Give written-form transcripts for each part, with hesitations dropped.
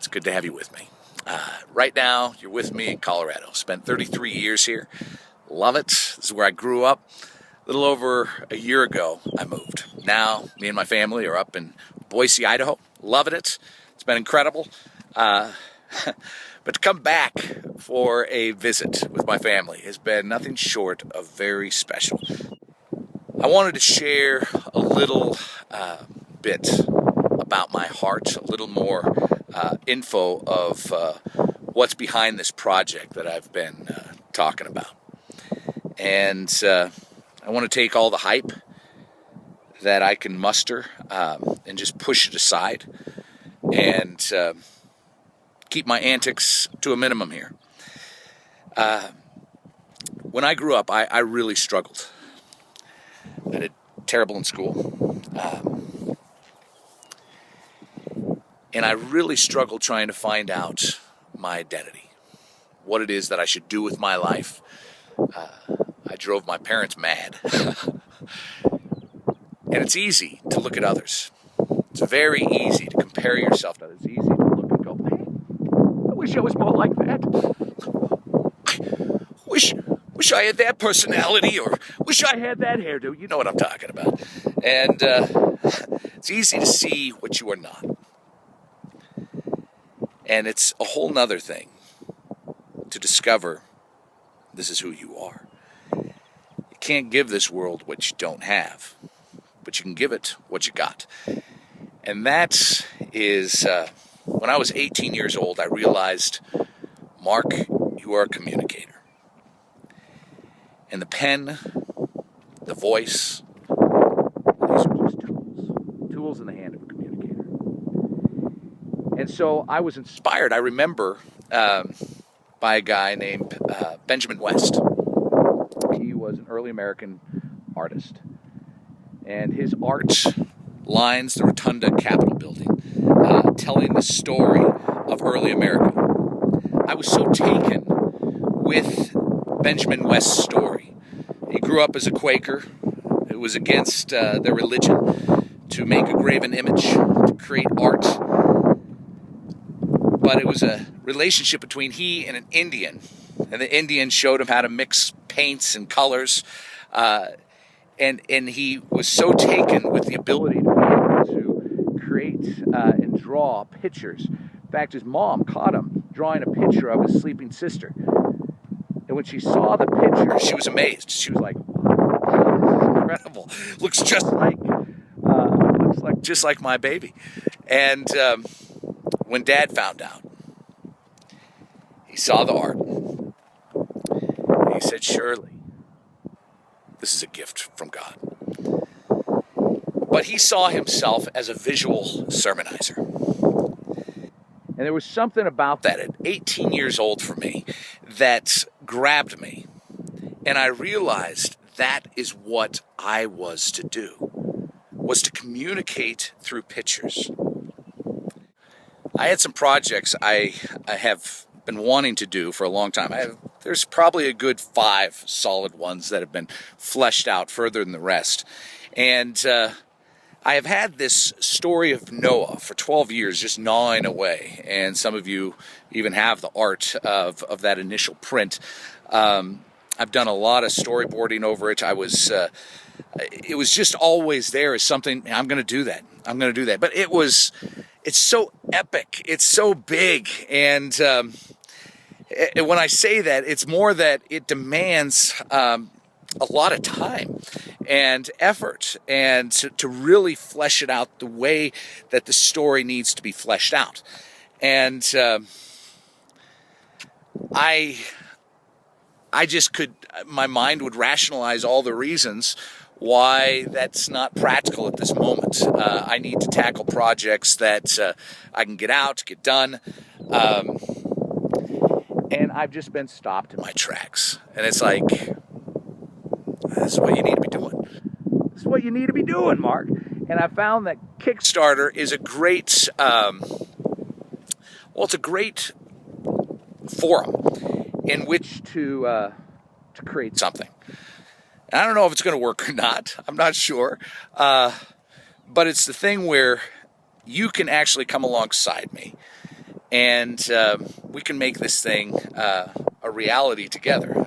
good to have you with me. Right now, you're with me in Colorado. Spent 33 years here. Love it. This is where I grew up. A little over a year ago, I moved. Now, me and my family are up in Boise, Idaho. Loving it. It's been incredible. But to come back for a visit with my family has been nothing short of very special. I wanted to share a little bit about my heart, a little more info of what's behind this project that I've been talking about. And I want to take all the hype that I can muster and just push it aside and keep my antics to a minimum here. When I grew up, I really struggled. I did terrible in school. And I really struggled trying to find out my identity, what it is that I should do with my life. I drove my parents mad. And it's easy to look at others. It's very easy to compare yourself to others. It's easy to look and go, man, I wish I was more like that. Wish I had that personality, or wish I had that hairdo. You know what I'm talking about. And it's easy to see what you are not. And it's a whole nother thing to discover this is who you are. You can't give this world what you don't have, but you can give it what you got. And that is, when I was 18 years old, I realized, Mark, you are a communicator. And the pen, the voice, these are just tools in the hand of a communicator. And so I was inspired, I remember, by a guy named Benjamin West. He was an early American artist. And his art lines the Rotunda Capitol building, telling the story of early America. I was so taken with Benjamin West's story. He grew up as a Quaker. It was against their religion to make a graven image, to create art. But it was a relationship between he and an Indian. And the Indian showed him how to mix paints and colors. And he was so taken with the ability to be able to create and draw pictures. In fact, his mom caught him drawing a picture of his sleeping sister. And when she saw the picture, she was amazed. She was like, wow, this is incredible. Looks just like my baby. And when Dad found out, he saw the art. And he said, surely, this is a gift from God. But he saw himself as a visual sermonizer. And there was something about that at 18 years old for me that grabbed me. And I realized that is what I was to do, was to communicate through pictures. I had some projects I have been wanting to do for a long time. There's probably a good 5 solid ones that have been fleshed out further than the rest. And I have had this story of Noah for 12 years just gnawing away. And some of you even have the art of that initial print. I've done a lot of storyboarding over it. It was just always there as something, I'm going to do that. I'm going to do that. But it's so epic. It's so big. And when I say that, it's more that it demands a lot of time and effort, and to really flesh it out the way that the story needs to be fleshed out. And I just my mind would rationalize all the reasons why that's not practical at this moment. I need to tackle projects that I can get out, get done. And I've just been stopped in my tracks. And it's like, this is what you need to be doing. This is what you need to be doing, Mark. And I found that Kickstarter is a great, it's a great forum in which to create something. And I don't know if it's going to work or not. I'm not sure. But it's the thing where you can actually come alongside me and we can make this thing a reality together.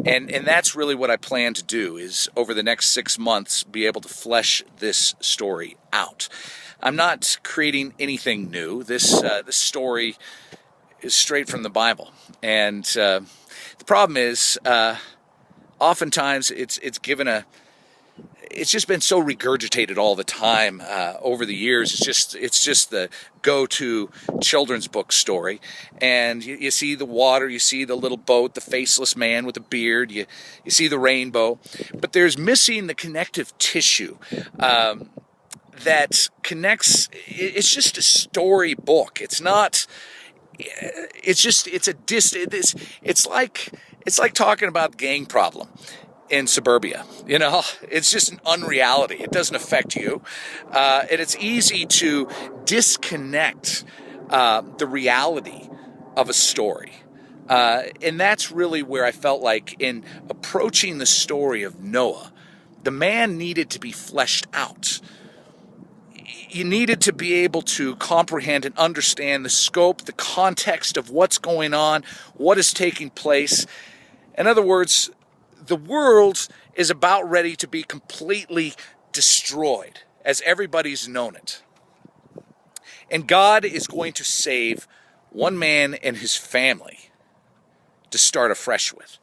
And that's really what I plan to do, is over the next 6 months be able to flesh this story out. I'm not creating anything new. This story is straight from the Bible. And the problem is, oftentimes it's just been so regurgitated all the time over the years. It's just the go-to children's book story. And you see the water, you see the little boat, the faceless man with a beard, you see the rainbow. But there's missing the connective tissue that connects. It's just a story book. It's not. It's like talking about gang problem in suburbia. It's just an unreality. It doesn't affect you. And it's easy to disconnect the reality of a story. And that's really where I felt like in approaching the story of Noah, the man needed to be fleshed out. You needed to be able to comprehend and understand the scope, the context of what's going on, what is taking place. In other words, the world is about ready to be completely destroyed, as everybody's known it. And God is going to save one man and his family to start afresh with.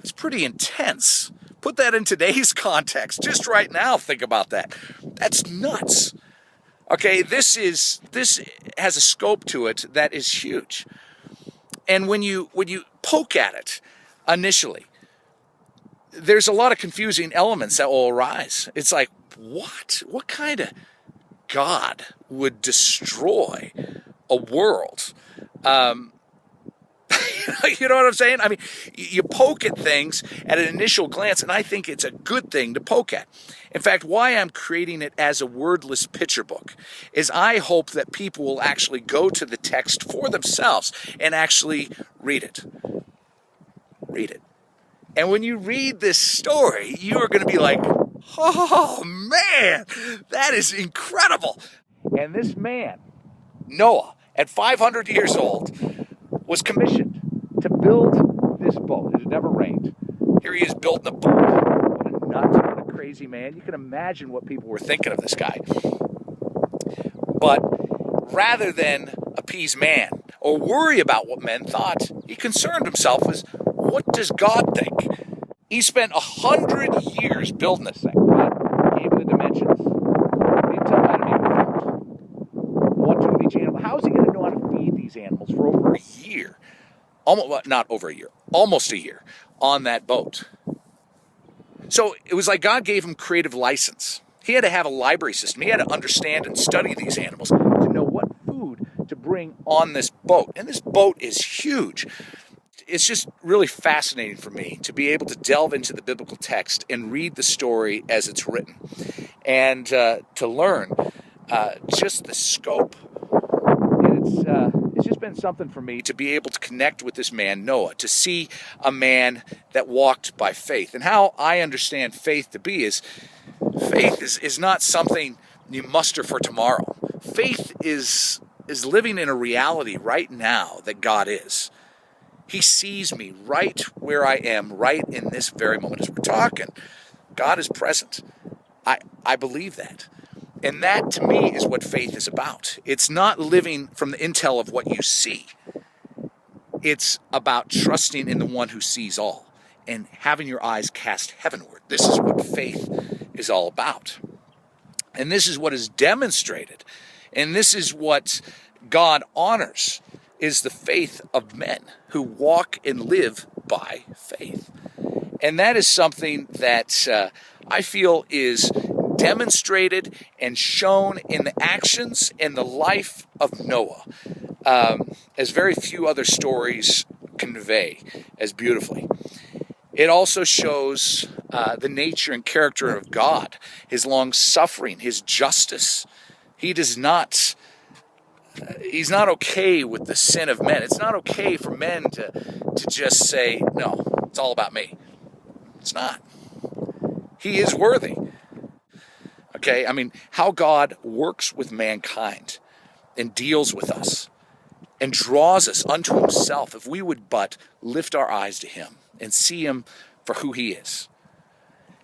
It's pretty intense. Put that in today's context. Just right now, think about that. That's nuts. Okay, this has a scope to it that is huge. And when you poke at it initially, there's a lot of confusing elements that will arise. It's like, what? What kind of God would destroy a world? You know what I'm saying? I mean, you poke at things at an initial glance, and I think it's a good thing to poke at. In fact, why I'm creating it as a wordless picture book is I hope that people will actually go to the text for themselves and actually read it. Read it. And when you read this story, you are going to be like, oh man, that is incredible. And this man, Noah, at 500 years old, was commissioned to build this boat. It had never rained. Here he is building a boat. What a nut, what a crazy man. You can imagine what people were thinking of this guy. But rather than appease man or worry about what men thought, he concerned himself with, what does God think? He spent 100 years building this thing. God gave him the dimensions. He didn't tell him how to make a boat. What to do with each animal? How is he going to know how to feed these animals for over a year? Not over a year, almost a year on that boat. So it was like God gave him creative license. He had to have a library system. He had to understand and study these animals to know what food to bring on this boat. And this boat is huge. It's just really fascinating for me to be able to delve into the biblical text and read the story as it's written, and to learn just the scope. And it's just been something for me to be able to connect with this man, Noah, to see a man that walked by faith. And how I understand faith to be is, faith is not something you muster for tomorrow. Faith is living in a reality right now that God is. He sees me right where I am, right in this very moment. As we're talking, God is present. I believe that. And that, to me, is what faith is about. It's not living from the intel of what you see. It's about trusting in the one who sees all and having your eyes cast heavenward. This is what faith is all about. And this is what is demonstrated. And this is what God honors, is the faith of men who walk and live by faith. And that is something that I feel is demonstrated and shown in the actions and the life of Noah, as very few other stories convey as beautifully. It also shows the nature and character of God, his long-suffering, his justice. He's not okay with the sin of men. It's not okay for men to just say, no, it's all about me. It's not. He is worthy. Okay, I mean, how God works with mankind and deals with us and draws us unto himself if we would but lift our eyes to him and see him for who he is.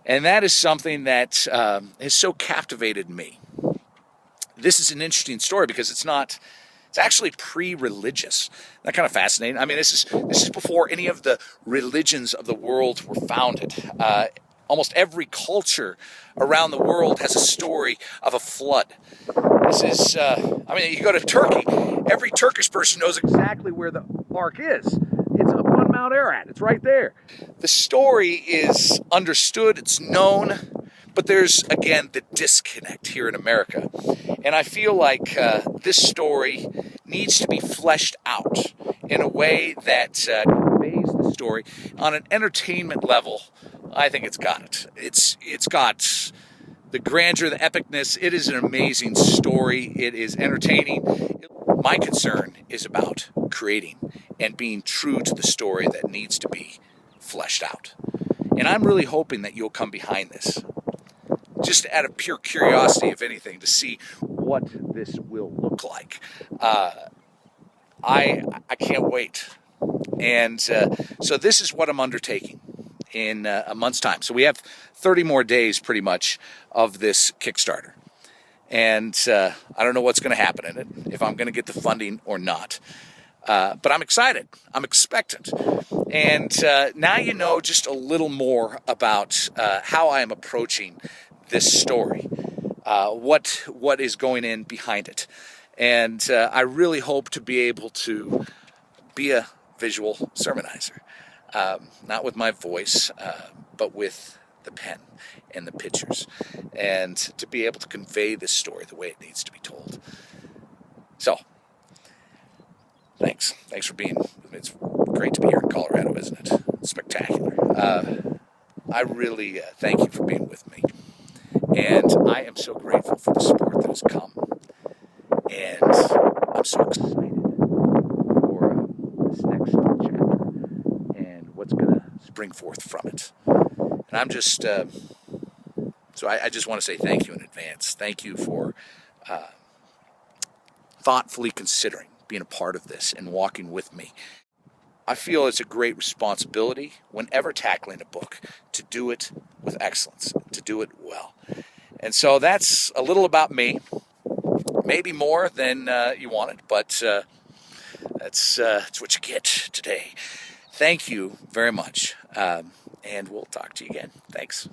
And that is something that has so captivated me. This is an interesting story because it's actually pre-religious. That kind of fascinating. I mean, this is before any of the religions of the world were founded. Almost every culture around the world has a story of a flood. This is, you go to Turkey, every Turkish person knows exactly where the ark is. It's up on Mount Ararat. It's right there. The story is understood, it's known, but there's, again, the disconnect here in America. And I feel like this story needs to be fleshed out in a way that conveys the story on an entertainment level. I think it's got it. It's got the grandeur, the epicness. It is an amazing story. It is entertaining. My concern is about creating and being true to the story that needs to be fleshed out. And I'm really hoping that you'll come behind this, just out of pure curiosity, if anything, to see what this will look like. I can't wait. And so this is what I'm undertaking in a month's time. So we have 30 more days pretty much of this Kickstarter. And I don't know what's going to happen in it, if I'm going to get the funding or not. But I'm excited. I'm expectant. And now you know just a little more about how I am approaching this story, what is going in behind it. And I really hope to be able to be a visual sermonizer, not with my voice, but with the pen and the pictures, and to be able to convey this story the way it needs to be told. So, thanks for being with me. It's great to be here in Colorado, isn't it? It's spectacular. I really thank you for being with me, and I am so grateful for the support that has come, and I'm so excited for this next chapter and what's going to spring forth from it. And I'm just, so I just want to say thank you in advance. Thank you for thoughtfully considering being a part of this and walking with me. I feel it's a great responsibility whenever tackling a book to do it with excellence, to do it well. And so that's a little about me, maybe more than you wanted, but that's what you get today. Thank you very much, and we'll talk to you again. Thanks.